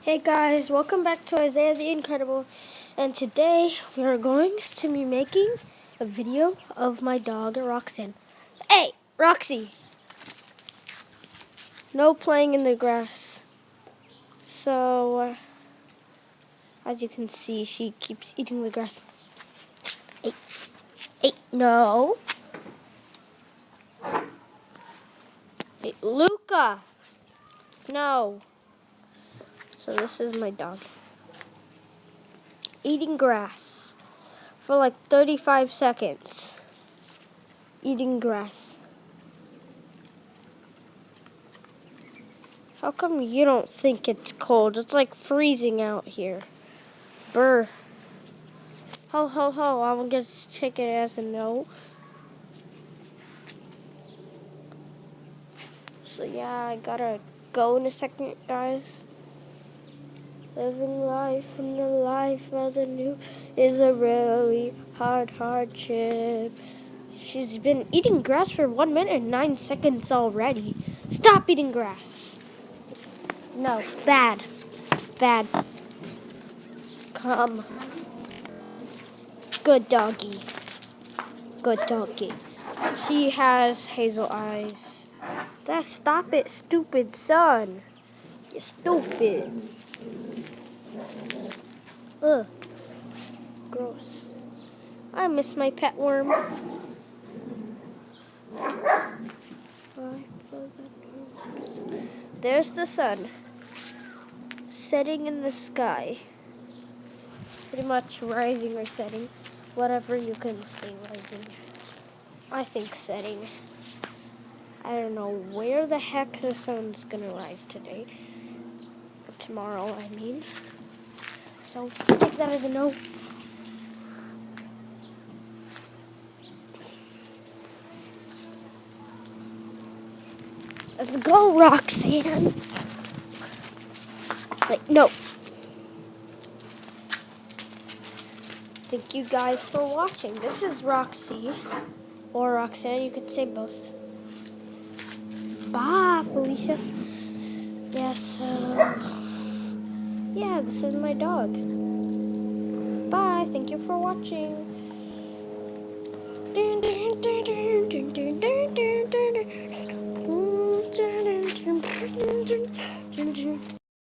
Hey guys, welcome back to Isaiah the Incredible, and today we are going to be making a video of my dog Roxanne. Hey, Roxy! No playing in the grass. So, as you can see, she keeps eating the grass. Hey, no. Hey, Luca! No. So this is my dog. Eating grass for like 35 seconds. Eating grass. How come you don't think it's cold? It's like freezing out here. Brr. Ho, ho, ho. I'm going to take it as a no. So yeah, I gotta go in a second, guys. Living life in the life of the new is a really hard hardship. She's been eating grass for 1 minute and 9 seconds already. Stop eating grass. No, bad. Bad. Come. Good doggy. Good doggy. She has hazel eyes. Stop it, stupid son. You're stupid. Ugh. Gross. I miss my pet worm. There's the sun. Setting in the sky. Pretty much rising or setting. Whatever you can say rising. I think setting. I don't know where the heck the sun's gonna rise today. Or tomorrow, I mean. So take that as a no. Let's go, Roxanne. Like, no. Thank you guys for watching. This is Roxy. Or Roxanne, you could say both. Bye, Felicia. Yeah, so... yeah, this is my dog. Bye, thank you for watching.